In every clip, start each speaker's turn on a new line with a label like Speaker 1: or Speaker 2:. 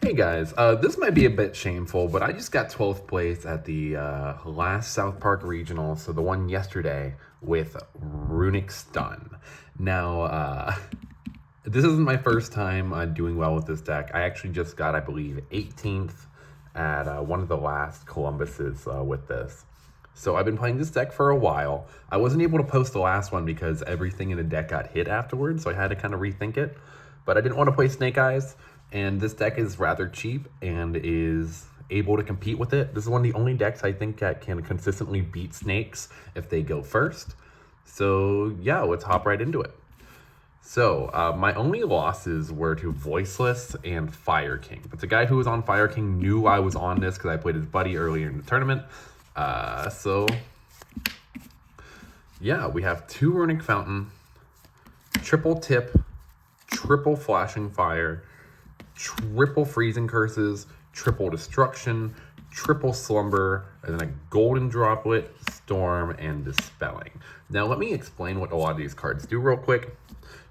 Speaker 1: Hey guys, this might be a bit shameful, but I just got 12th place at the last South Park Regional, so the one yesterday, with Runic Stun. Now, this isn't my first time doing well with this deck. I actually just got, I believe, 18th at one of the last Columbuses with this. So I've been playing this deck for a while. I wasn't able to post the last one because everything in the deck got hit afterwards, so I had to kind of rethink it. But I didn't want to play Snake Eyes, and this deck is rather cheap and is able to compete with it. This is one of the only decks I think that can consistently beat Snakes if they go first. So yeah, let's hop right into it. So my only losses were to Voiceless and Fire King. But the guy who was on Fire King knew I was on this because I played his buddy earlier in the tournament. So yeah, we have 2 Runic Fountain, triple Tip, triple Flashing Fire, triple Freezing Curses, triple Destruction, triple Slumber, and then a Golden Droplet, Storm, and Dispelling. Now let me explain what a lot of these cards do real quick.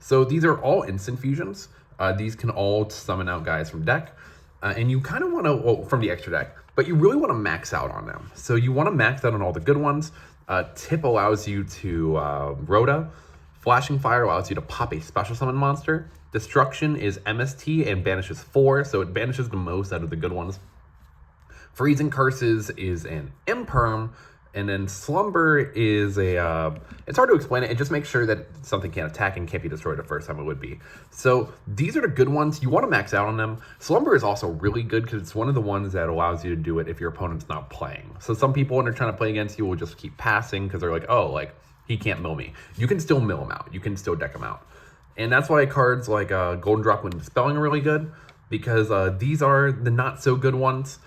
Speaker 1: So these are all instant fusions. These can all summon out guys from deck. And you kind of want to, well, from the extra deck, but you really want to max out on them. So you want to max out on all the good ones. Tip allows you to Rhoda. Flashing Fire allows you to pop a special summon monster. Destruction is MST and banishes 4, so it banishes the most out of the good ones. Freezing Curses is an Imperm, and then Slumber is a, it's hard to explain it. It just makes sure that something can't attack and can't be destroyed the first time it would be. So these are the good ones. You want to max out on them. Slumber is also really good because it's one of the ones that allows you to do it if your opponent's not playing. So some people, when they're trying to play against you, will just keep passing because they're like, oh, like, he can't mill me. You can still mill him out. You can still deck him out. And that's why cards like Golden Droplet and Dispelling are really good, because these are the not so good ones.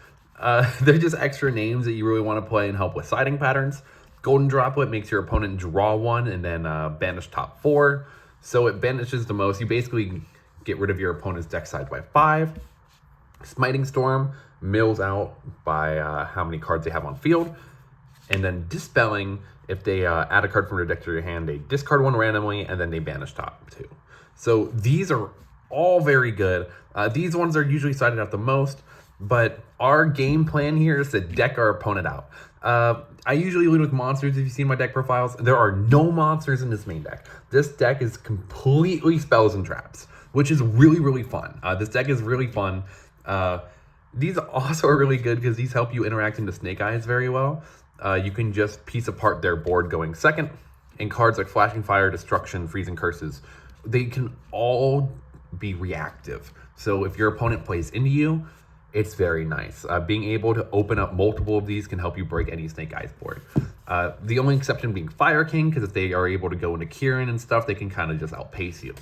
Speaker 1: They're just extra names that you really want to play and help with siding patterns. Golden Droplet makes your opponent draw 1 and then banish top 4. So it banishes the most. You basically get rid of your opponent's deck size by 5. Smiting Storm mills out by how many cards they have on field. And then Dispelling, if they add a card from their deck to your hand, they discard 1 randomly and then they banish top 2. So these are all very good. These ones are usually sided out the most, but our game plan here is to deck our opponent out. I usually lead with monsters if you've seen my deck profiles. There are no monsters in this main deck. This deck is completely spells and traps, which is really, really fun. This deck is really fun. These also are really good because these help you interact into Snake Eyes very well. You can just piece apart their board going second. And cards like Flashing Fire, Destruction, Freezing Curses, they can all be reactive. So if your opponent plays into you, it's very nice. Being able to open up multiple of these can help you break any Snake Eyes board. The only exception being Fire King, because if they are able to go into Kieran and stuff, they can kind of just outpace you.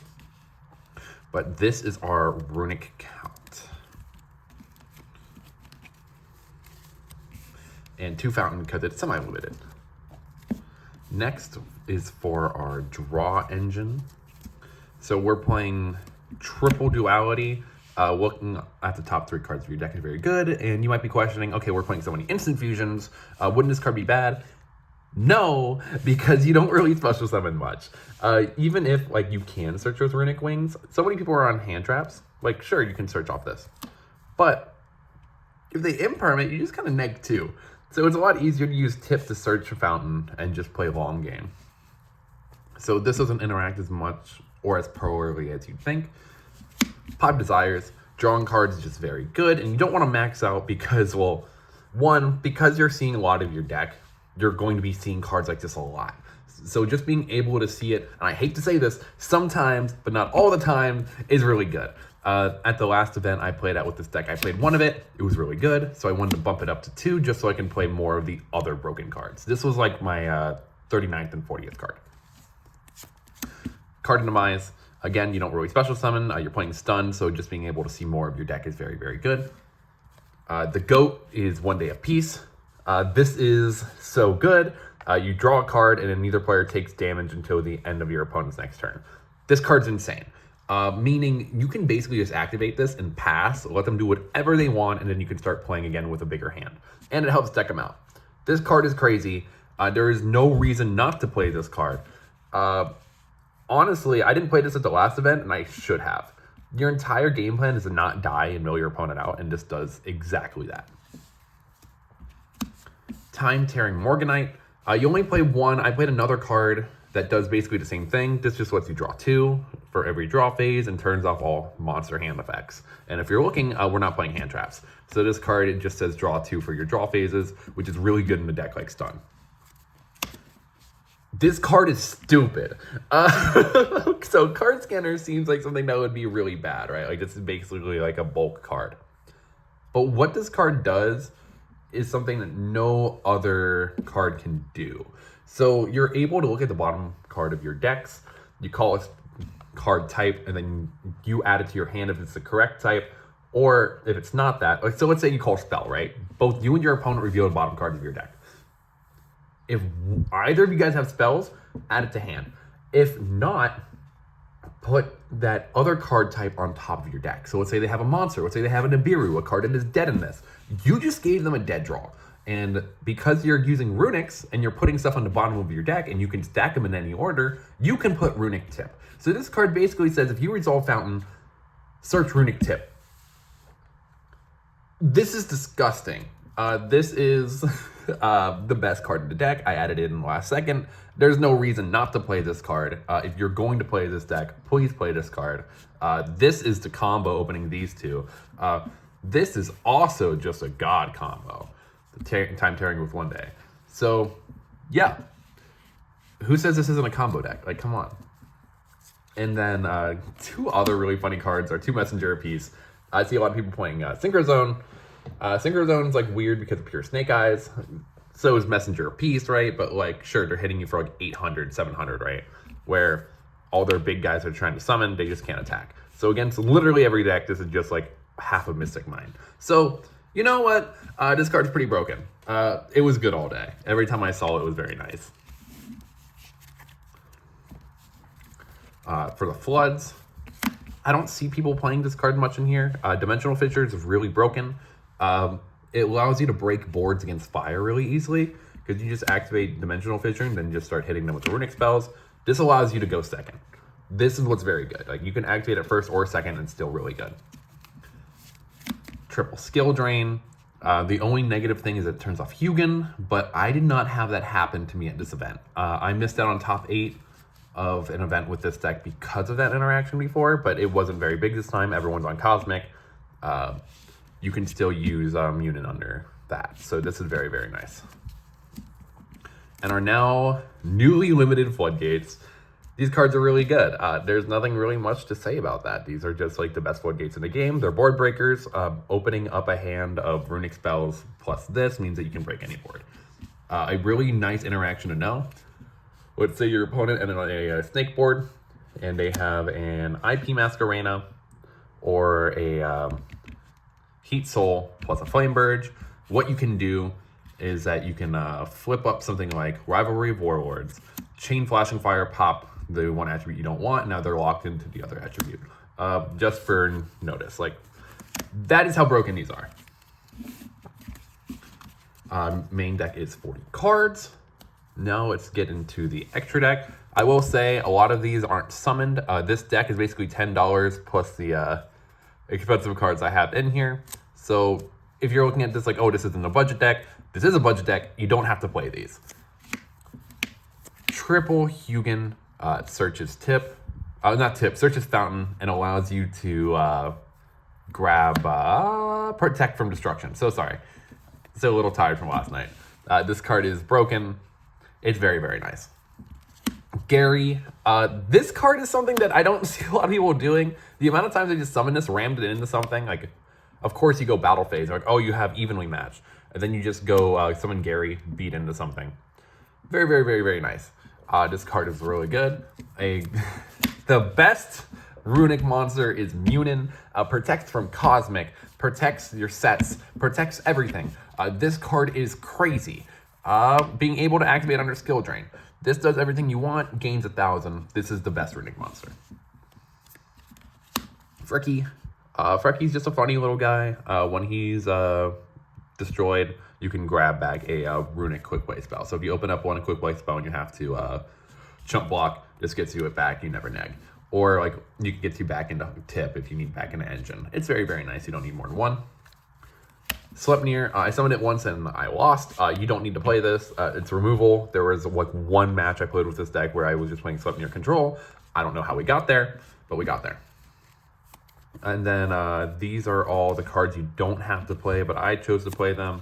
Speaker 1: But this is our Runic count. And 2 Fountain because it's semi-limited. Next is for our Draw Engine. So we're playing Triple Duality. Looking at the top 3 cards of your deck is very good, and you might be questioning, okay, we're playing so many instant fusions. Wouldn't this card be bad? No, because you don't really special summon much. Even if like you can search with Runic Wings, so many people are on hand traps. Like, sure, you can search off this. But if they imperm it, you just kind of neg 2. So it's a lot easier to use Tip to search a Fountain and just play long game. So this doesn't interact as much or as pro-early as you'd think. Pop Desires, drawing cards is just very good, and you don't want to max out because, well, one, because you're seeing a lot of your deck, you're going to be seeing cards like this a lot. So just being able to see it, and I hate to say this, sometimes, but not all the time, is really good. At the last event I played out with this deck, I played 1 of it. It was really good, so I wanted to bump it up to 2 just so I can play more of the other broken cards. This was like my 39th and 40th card. Card Demise. Again, you don't really special summon. You're playing Stun, so just being able to see more of your deck is very, very good. The Goat is 1 day of peace. This is so good. You draw a card, and then neither player takes damage until the end of your opponent's next turn. This card's insane. Meaning you can basically just activate this and pass, let them do whatever they want, and then you can start playing again with a bigger hand. And it helps deck them out. This card is crazy. There is no reason not to play this card. Honestly, I didn't play this at the last event, and I should have. Your entire game plan is to not die and mill your opponent out, and this does exactly that. Time Tearing Morganite. You only play one. I played another card that does basically the same thing. This just lets you draw 2 for every draw phase and turns off all monster hand effects. And if you're looking, we're not playing hand traps. So this card, it just says draw 2 for your draw phases, which is really good in a deck like Stun. This card is stupid. So Card Scanner seems like something that would be really bad, right? Like this is basically like a bulk card. But what this card does is something that no other card can do. So you're able to look at the bottom card of your decks, you call it card type, and then you add it to your hand if it's the correct type, or if it's not that. So let's say you call spell, right? Both you and your opponent reveal the bottom cards of your deck. If either of you guys have spells, add it to hand. If not, put that other card type on top of your deck. So let's say they have a monster. Let's say they have a Nibiru, a card that is dead in this. You just gave them a dead draw. And because you're using Runics and you're putting stuff on the bottom of your deck and you can stack them in any order, you can put Runic Tip. So this card basically says if you resolve Fountain, search Runic Tip. This is disgusting. This is the best card in the deck. I added it in the last second. There's no reason not to play this card. If you're going to play this deck, please play this card. This is the combo opening these two. This is also just a god combo. Time Tearing with 1 day. So, yeah. Who says this isn't a combo deck? Like, come on. And then 2 other really funny cards are 2 Messenger apiece. I see a lot of people playing Synchro Zone. Synchro Zone's like weird because of pure Snake Eyes. So is Messenger apiece, right? But like, sure, they're hitting you for like 800, 700, right? Where all their big guys are trying to summon, they just can't attack. So against literally every deck, this is just like half a Mystic Mine. So, you know what? This card's pretty broken. It was good all day. Every time I saw it, it was very nice. For the Floods, I don't see people playing this card much in here. Dimensional Fissure is really broken. It allows you to break boards against fire really easily because you just activate Dimensional Fissure and then just start hitting them with the Runic spells. This allows you to go second. This is what's very good. Like you can activate it first or second and still really good. Triple Skill Drain. The only negative thing is it turns off Hugin, but I did not have that happen to me at this event. I missed out on top 8 of an event with this deck because of that interaction before, but it wasn't very big this time. Everyone's on Cosmic. You can still use Munin under that. So this is very, very nice. And our now newly limited Floodgates. These cards are really good. There's nothing really much to say about that. These are just like the best Floodgates in the game. They're board breakers. Opening up a hand of Runic spells plus this means that you can break any board. A really nice interaction to know. Let's say your opponent ended on a snake board and they have an IP Masquerena or a Heat Soul plus a Flame Burge. What you can do is that you can flip up something like Rivalry of Warlords, Chain Flashing Fire, pop the one attribute you don't want. Now they're locked into the other attribute. Just for notice, like that is how broken these are. Main deck is 40 cards. Now let's get into the extra deck. I will say a lot of these aren't summoned. This deck is basically $10 plus the expensive cards I have in here. So if you're looking at this like, oh, this isn't a budget deck, this is a budget deck. You don't have to play these. Triple Hugin searches tip. Not tip, searches fountain and allows you to grab protect from destruction. So sorry. Still a little tired from last night. This card is broken. It's very, very nice. Gary, this card is something that I don't see a lot of people doing. The amount of times they just summon this, rammed it into something, like, of course you go battle phase, like, oh, you have evenly matched. And then you just go summon Gary, beat into something. Very, very, very, very nice. This card is really good. The best Runic monster is Munin. Protects from Cosmic, protects your sets, protects everything. This card is crazy. Being able to activate under skill drain. This does everything you want, gains 1,000. This is the best Runic monster. Frecky. Frecky's just a funny little guy. When he's destroyed, you can grab back a Runic quick play spell. So if you open up one quick play spell and you have to chump block, this gets you it back. You never neg. or like you can get you back into tip if you need back into engine. It's very, very nice. You don't need more than one. Sleipnir, I summoned it once and I lost. You don't need to play this. It's removal. There was like one match I played with this deck where I was just playing Sleipnir control. I don't know how we got there, but we got there. And then these are all the cards you don't have to play, but I chose to play them.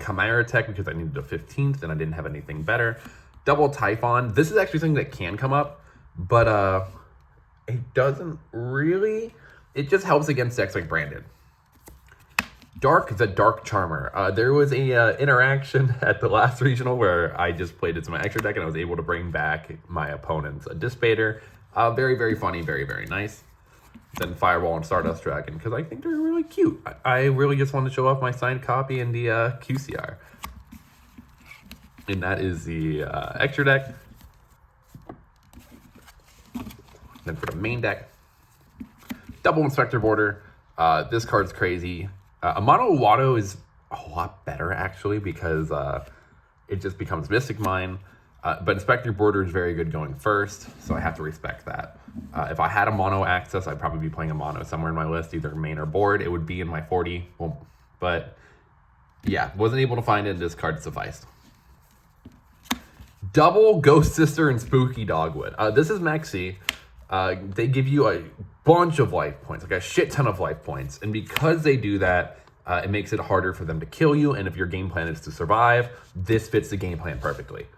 Speaker 1: Chimera Tech because I needed a 15th and I didn't have anything better. Double Typhon. This is actually something that can come up, but it doesn't really. It just helps against decks like Branded. Dark, the Dark Charmer. There was a interaction at the last regional where I just played it to my extra deck and I was able to bring back my opponent's Dissipator. Very, very funny, very, very nice. Then Fireball and Stardust Dragon, because I think they're really cute. I really just want to show off my signed copy in the QCR. And that is the extra deck. Then for the main deck, Double Inspector Border. This card's crazy. Amano Wado is a lot better, actually, because it just becomes Mystic Mine. But Inspector Border is very good going first, so I have to respect that. If I had a mono access, I'd probably be playing a mono somewhere in my list, either main or board. It would be in my 40, well, but yeah, wasn't able to find it. This card sufficed. Double Ghost Sister and Spooky Dogwood. This is Mexi. They give you a bunch of life points, like a shit ton of life points. And because they do that, it makes it harder for them to kill you. And if your game plan is to survive, this fits the game plan perfectly.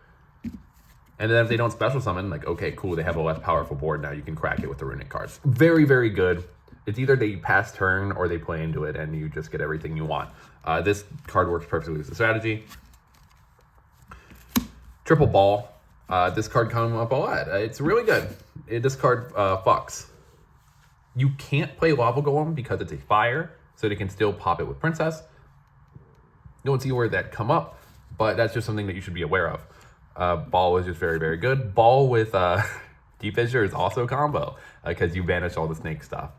Speaker 1: And then if they don't special summon, like, okay, cool, they have a less powerful board. Now you can crack it with the Runic cards. Very, very good. It's either they pass turn or they play into it and you just get everything you want. This card works perfectly as a strategy. Triple Ball. This card comes up a lot. It's really good. This card fucks. You can't play Lava Golem because it's a fire, so they can still pop it with Princess. Don't see where that come up, but that's just something that you should be aware of. Ball is just very, very good. Ball with Deep Fissure is also a combo because you banish all the snake stuff.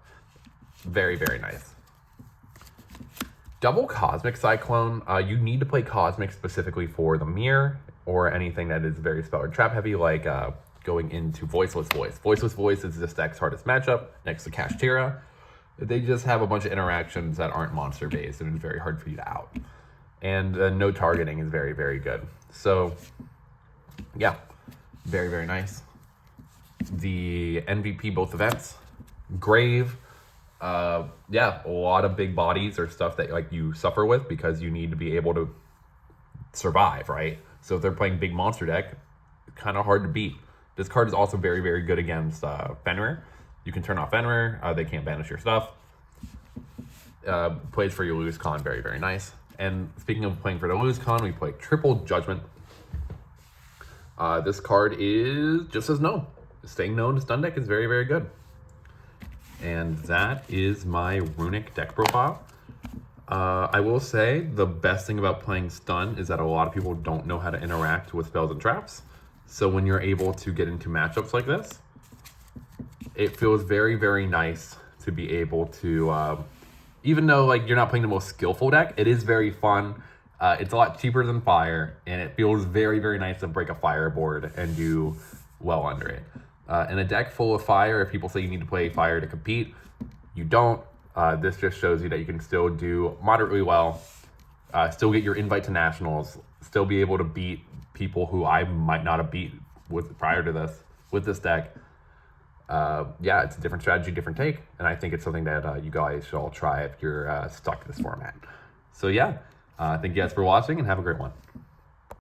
Speaker 1: Very, very nice. Double Cosmic Cyclone. You need to play Cosmic specifically for the mirror or anything that is very spell or trap heavy, like going into Voiceless Voice. Voiceless Voice is this deck's hardest matchup next to Kashtira. They just have a bunch of interactions that aren't monster based and it's very hard for you to out. And no targeting is very, very good. So yeah, very, very nice. The MVP both events. Grave. Yeah, a lot of big bodies or stuff that like you suffer with because you need to be able to survive, right? So if they're playing big monster deck, it's kind of hard to beat. This card is also very, very good against Fenrir. You can turn off Fenrir. They can't banish your stuff. Plays for your lose con, very, very nice. And speaking of playing for the lose con, we play Triple Judgment. This card is just as known. Staying known to stun deck is very, very good. And that is my Runic deck profile. I will say the best thing about playing stun is that a lot of people don't know how to interact with spells and traps. So when you're able to get into matchups like this, it feels very, very nice to be able to, even though like you're not playing the most skillful deck, it is very fun. It's a lot cheaper than fire, and it feels very, very nice to break a fireboard and do well under it. In a deck full of fire, if people say you need to play fire to compete, you don't. This just shows you that you can still do moderately well, still get your invite to nationals, still be able to beat people who I might not have beat with prior to this with this deck. Yeah, it's a different strategy, different take, and I think it's something that you guys should all try if you're stuck in this format. So yeah, thank you guys for watching and have a great one.